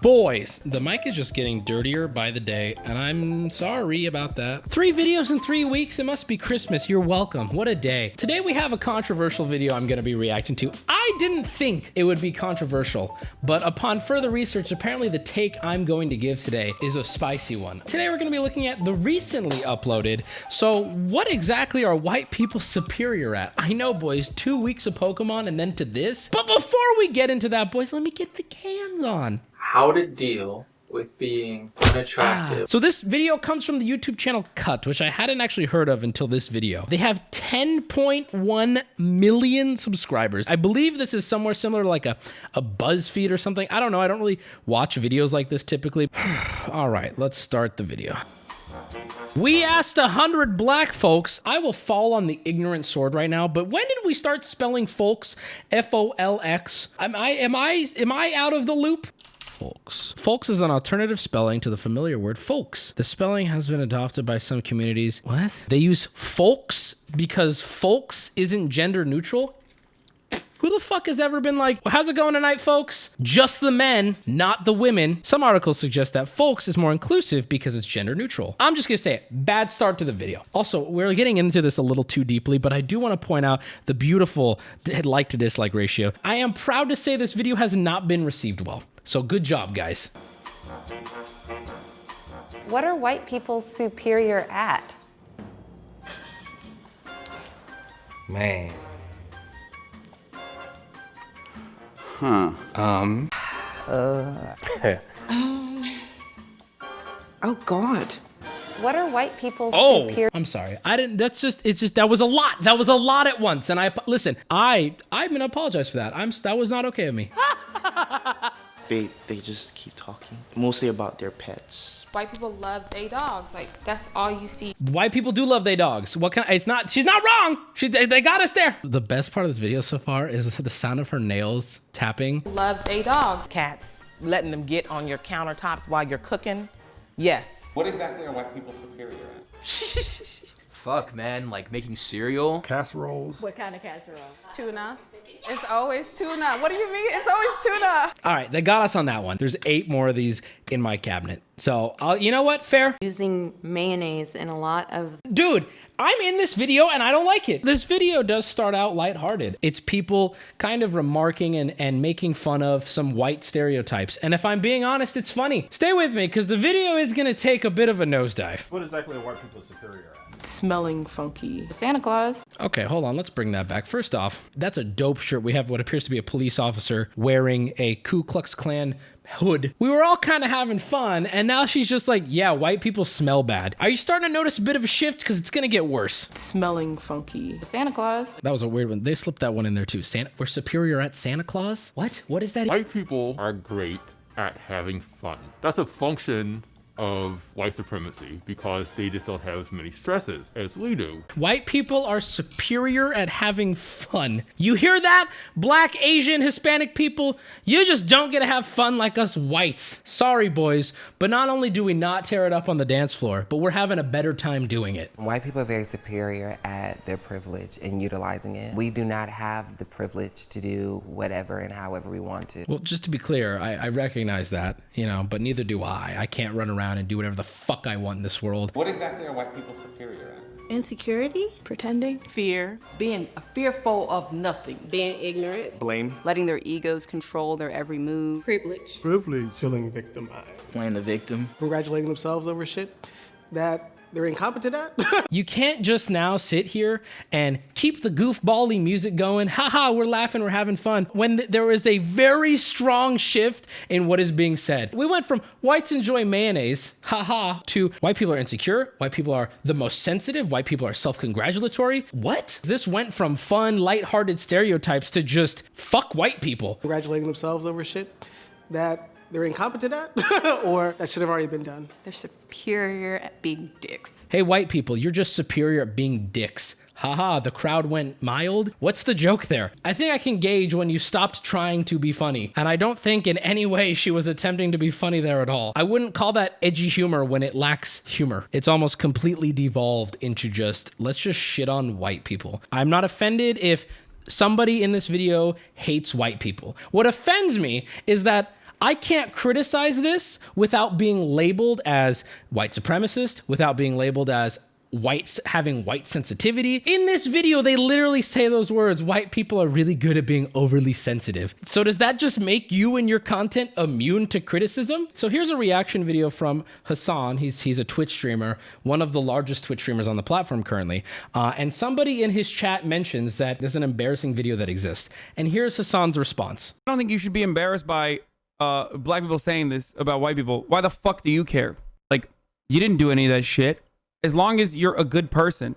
Boys, the mic is just getting dirtier by the day, and I'm sorry about that. 3 videos in 3 weeks, it must be Christmas. You're welcome. What a day. Today we have a controversial video I'm gonna be reacting to. I didn't think it would be controversial, but upon further research, apparently the take I'm going to give today is a spicy one. Today we're gonna be looking at the recently uploaded, so what exactly are white people superior at? I know, boys, 2 weeks of Pokemon and then to this, but before we get into that, boys, let me get the cans on. How to deal with being unattractive. So this video comes from the YouTube channel Cut, which I hadn't actually heard of until this video. They have 10.1 million subscribers. I believe this is somewhere similar to like a BuzzFeed or something. I don't know. I don't really watch videos like this typically. All right, let's start the video. We asked 100 black folks. I will fall on the ignorant sword right now, but when did we start spelling folks? F-O-L-X. Am I out of the loop? Folks. Folks is an alternative spelling to the familiar word folks. The spelling has been adopted by some communities. What? They use folks because folks isn't gender neutral? Who the fuck has ever been like, well, how's it going tonight, folks? Just the men, not the women. Some articles suggest that folks is more inclusive because it's gender neutral. I'm just gonna say it, bad start to the video. Also, we're getting into this a little too deeply, but I do wanna point out the beautiful like to dislike ratio. I am proud to say this video has not been received well. So good job, guys. What are white people superior at? Man. Huh. Oh God. What are white people superior? I'm sorry. I didn't, that's just, it's just, that was a lot. That was a lot at once. And listen, I'm gonna apologize for that. That was not okay of me. They just keep talking. Mostly about their pets. White people love their dogs. Like, that's all you see. White people do love their dogs. She's not wrong. They got us there. The best part of this video so far is the sound of her nails tapping. Love their dogs. Cats, letting them get on your countertops while you're cooking. Yes. What exactly are white people superior at? Fuck, man, like making cereal. Casseroles. What kind of casserole? Tuna. It's always tuna. What do you mean? It's always tuna. All right, they got us on that one. There's 8 more of these in my cabinet. So, you know what? Fair. Using mayonnaise in a lot of... Dude, I'm in this video and I don't like it. This video does start out lighthearted. It's people kind of remarking and making fun of some white stereotypes. And if I'm being honest, it's funny. Stay with me because the video is gonna take a bit of a nosedive. What exactly are white people superior at? Smelling funky. Santa Claus. Okay, hold on, let's bring that back. First off, that's a dope shirt. We have what appears to be a police officer wearing a Ku Klux Klan hood. We were all kind of having fun, and now she's just like, yeah, white people smell bad. Are you starting to notice a bit of a shift? Because it's gonna get worse. Smelling funky. Santa Claus. That was a weird one. They slipped that one in there too. We're superior at Santa Claus? What? What is that? White people are great at having fun. That's a function of white supremacy because they just don't have as many stresses as we do. White people are superior at having fun. You hear that? Black, Asian, Hispanic people, you just don't get to have fun like us whites. Sorry, boys, but not only do we not tear it up on the dance floor, but we're having a better time doing it. White people are very superior at their privilege and utilizing it. We do not have the privilege to do whatever and however we want to. Well, just to be clear, I recognize that, but neither do I. I can't run around and do whatever the fuck I want in this world. What exactly are white people superior at? Insecurity? Pretending. Fear. Being fearful of nothing. Being ignorant. Blame. Letting their egos control their every move. Privilege. Privilege. Feeling victimized. Playing the victim. Congratulating themselves over shit that they're incompetent at. You can't just now sit here and keep the goofball-y music going. Haha, we're laughing, we're having fun. When there is a very strong shift in what is being said. We went from whites enjoy mayonnaise, haha, to white people are insecure, white people are the most sensitive, white people are self-congratulatory. What? This went from fun, lighthearted stereotypes to just fuck white people. Congratulating themselves over shit that they're incompetent at or that should have already been done. They're superior at being dicks. Hey, white people, you're just superior at being dicks. Haha, the crowd went mild. What's the joke there? I think I can gauge when you stopped trying to be funny. And I don't think in any way she was attempting to be funny there at all. I wouldn't call that edgy humor when it lacks humor. It's almost completely devolved into just, let's just shit on white people. I'm not offended if somebody in this video hates white people. What offends me is that I can't criticize this without being labeled as white supremacist, without being labeled as having white sensitivity. In this video, they literally say those words, white people are really good at being overly sensitive. So does that just make you and your content immune to criticism? So here's a reaction video from Hasan. He's a Twitch streamer, one of the largest Twitch streamers on the platform currently. And somebody in his chat mentions that there's an embarrassing video that exists. And here's Hasan's response. I don't think you should be embarrassed by black people saying this about white people. Why the fuck do you care? Like, you didn't do any of that shit. As long as you're a good person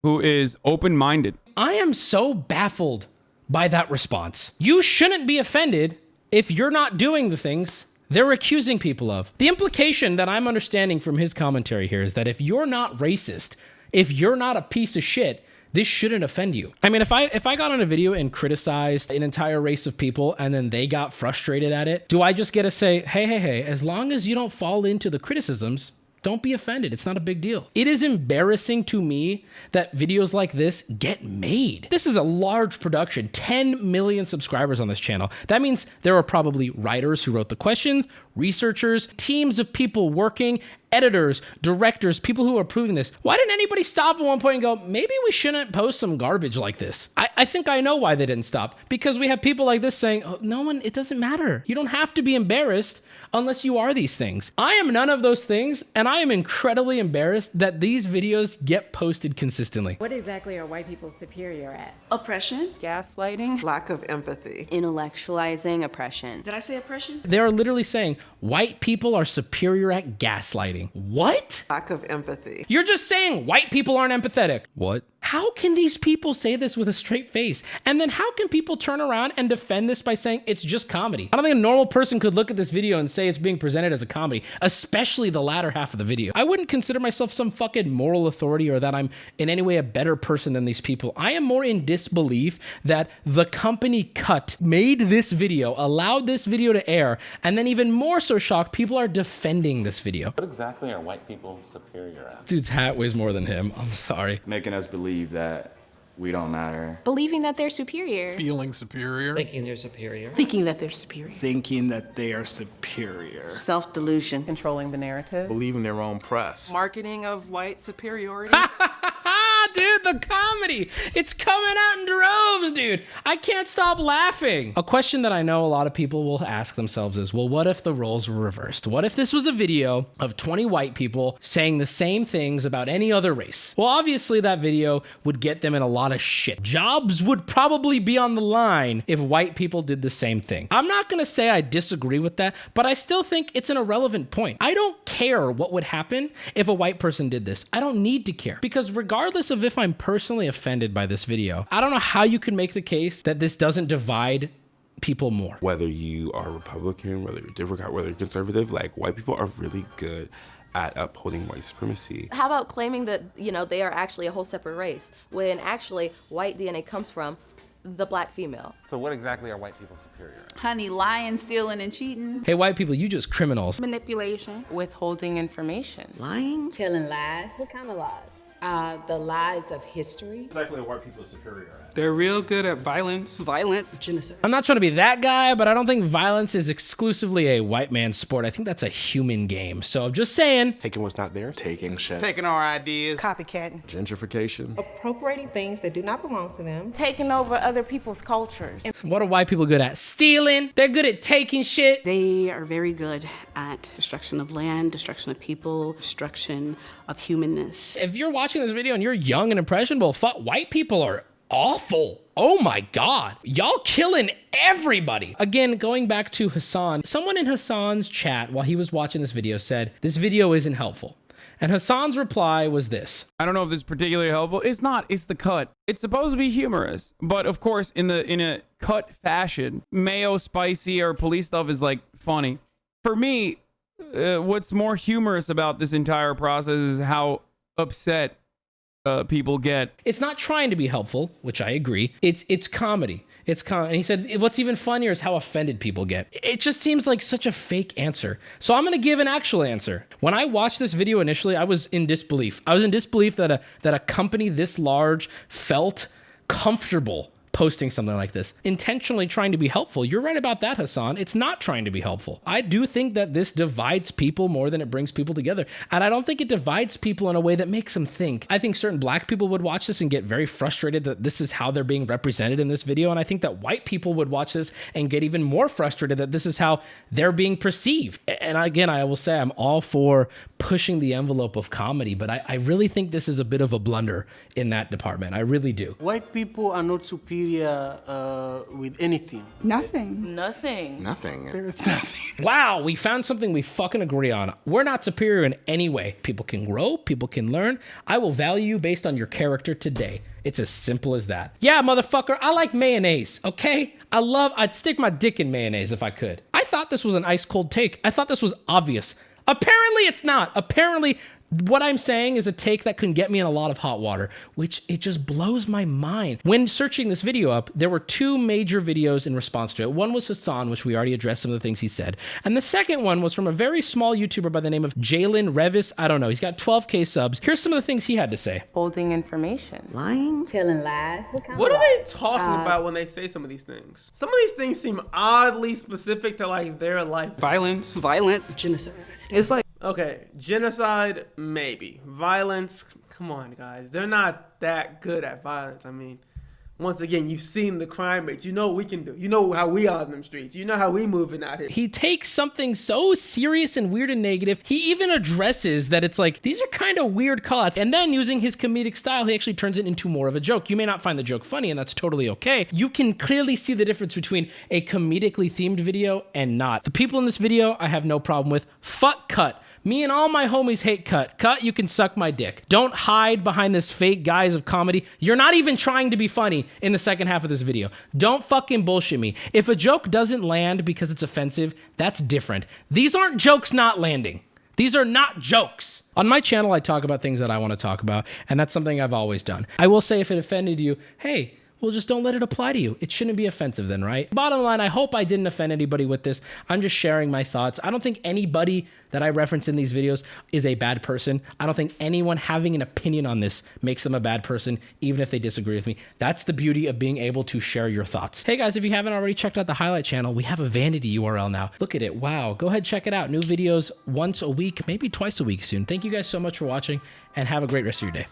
who is open-minded. I am so baffled by that response. You shouldn't be offended if you're not doing the things they're accusing people of. The implication that I'm understanding from his commentary here is that if you're not racist, if you're not a piece of shit, this shouldn't offend you. I mean, if I got on a video and criticized an entire race of people and then they got frustrated at it, do I just get to say, hey, as long as you don't fall into the criticisms, don't be offended. It's not a big deal. It is embarrassing to me that videos like this get made. This is a large production, 10 million subscribers on this channel. That means there are probably writers who wrote the questions, researchers, teams of people working, editors, directors, people who are approving this. Why didn't anybody stop at one point and go, maybe we shouldn't post some garbage like this? I think I know why they didn't stop. Because we have people like this saying, oh, it doesn't matter. You don't have to be embarrassed unless you are these things. I am none of those things, and I am incredibly embarrassed that these videos get posted consistently. What exactly are white people superior at? Oppression. Gaslighting. Lack of empathy. Intellectualizing oppression. Did I say oppression? They are literally saying white people are superior at gaslighting. What? Lack of empathy. You're just saying white people aren't empathetic. What? How can these people say this with a straight face? And then how can people turn around and defend this by saying it's just comedy? I don't think a normal person could look at this video and say it's being presented as a comedy, especially the latter half of the video. I wouldn't consider myself some fucking moral authority or that I'm in any way a better person than these people. I am more in disbelief that the company Cut made this video, allowed this video to air, and then even more so shocked, people are defending this video. What exactly are white people superior at? Dude's hat weighs more than him. I'm sorry. Making us believe that we don't matter. Believing that they're superior. Feeling superior. Thinking they're superior. Thinking that they're superior. Thinking that they are superior. Self-delusion. Controlling the narrative. Believing their own press. Marketing of white superiority. Dude, the comedy. It's coming out in droves, dude. I can't stop laughing. A question that I know a lot of people will ask themselves is, well, what if the roles were reversed? What if this was a video of 20 white people saying the same things about any other race? Well, obviously that video would get them in a lot of shit. Jobs would probably be on the line if white people did the same thing. I'm not gonna say I disagree with that, but I still think it's an irrelevant point. I don't care what would happen if a white person did this. I don't need to care, because regardless of if I'm personally offended by this video, I don't know how you can make the case that this doesn't divide people more. Whether you are Republican, whether you're Democrat, whether you're conservative, like, white people are really good at upholding white supremacy. How about claiming that, they are actually a whole separate race, when actually white DNA comes from the black female? So what exactly are white people superior at? Honey, lying, stealing, and cheating. Hey, white people, you just criminals. Manipulation. Withholding information. Lying. Telling lies. What kind of lies? The lies of history. Exactly what white people are superior at. They're real good at violence. Violence. Genocide. I'm not trying to be that guy, but I don't think violence is exclusively a white man's sport. I think that's a human game. So I'm just saying. Taking what's not there. Taking shit. Taking our ideas. Copycatting. Gentrification. Appropriating things that do not belong to them. Taking over other people's cultures. What are white people good at? Stealing. They're good at taking shit. They are very good at destruction of land, destruction of people, destruction of humanness. If you're watching this video and you're young and impressionable, fuck, white people are awful. Oh my God. Y'all killing everybody. Again, going back to Hasan, someone in Hasan's chat while he was watching this video said, this video isn't helpful. And Hasan's reply was this. I don't know if this is particularly helpful. It's not. It's the cut. It's supposed to be humorous, but of course, in a cut fashion, mayo, spicy, or police stuff is like funny. For me, what's more humorous about this entire process is how upset people get. It's not trying to be helpful, which I agree. It's comedy. And he said, what's even funnier is how offended people get. It just seems like such a fake answer. So I'm going to give an actual answer. When I watched this video initially, I was in disbelief. I was in disbelief that a company this large felt comfortable posting something like this, intentionally trying to be helpful. You're right about that, Hasan. It's not trying to be helpful. I do think that this divides people more than it brings people together. And I don't think it divides people in a way that makes them think. I think certain black people would watch this and get very frustrated that this is how they're being represented in this video. And I think that white people would watch this and get even more frustrated that this is how they're being perceived. And again, I will say I'm all for pushing the envelope of comedy, but I really think this is a bit of a blunder in that department. I really do. White people are not superior with anything. Nothing. Nothing. Nothing. There's nothing. Wow, we found something we fucking agree on. We're not superior in any way. People can grow, people can learn. I will value you based on your character today. It's as simple as that. Yeah, motherfucker, I like mayonnaise, okay? I'd stick my dick in mayonnaise if I could. I thought this was an ice cold take. I thought this was obvious. Apparently it's not. Apparently what I'm saying is a take that can get me in a lot of hot water, which it just blows my mind. When searching this video up, there were two major videos in response to it. One was Hasan, which we already addressed some of the things he said. And the second one was from a very small YouTuber by the name of Jalen Revis. I don't know. He's got 12K subs. Here's some of the things he had to say. Holding information. Lying, telling lies. What are they talking about when they say some of these things? Some of these things seem oddly specific to like their life. Violence. Genocide. It's like, Okay, genocide, maybe. Violence, come on, guys. They're not that good at violence. I mean, once again, you've seen the crime rates. You know what we can do. You know how we are in them streets. You know how we moving out here. He takes something so serious and weird and negative. He even addresses that it's like, these are kind of weird call-outs. And then using his comedic style, he actually turns it into more of a joke. You may not find the joke funny, and that's totally okay. You can clearly see the difference between a comedically themed video and not. The people in this video, I have no problem with. Fuck Cut. Me and all my homies hate Cut. Cut, you can suck my dick. Don't hide behind this fake guise of comedy. You're not even trying to be funny in the second half of this video. Don't fucking bullshit me. If a joke doesn't land because it's offensive, that's different. These aren't jokes not landing. These are not jokes. On my channel, I talk about things that I want to talk about, and that's something I've always done. I will say if it offended you, hey, well, just don't let it apply to you. It shouldn't be offensive then, right? Bottom line, I hope I didn't offend anybody with this. I'm just sharing my thoughts. I don't think anybody that I reference in these videos is a bad person. I don't think anyone having an opinion on this makes them a bad person, even if they disagree with me. That's the beauty of being able to share your thoughts. Hey guys, if you haven't already checked out the highlight channel, we have a vanity URL now. Look at it, wow. Go ahead, check it out. New videos once a week, maybe twice a week soon. Thank you guys so much for watching, and have a great rest of your day.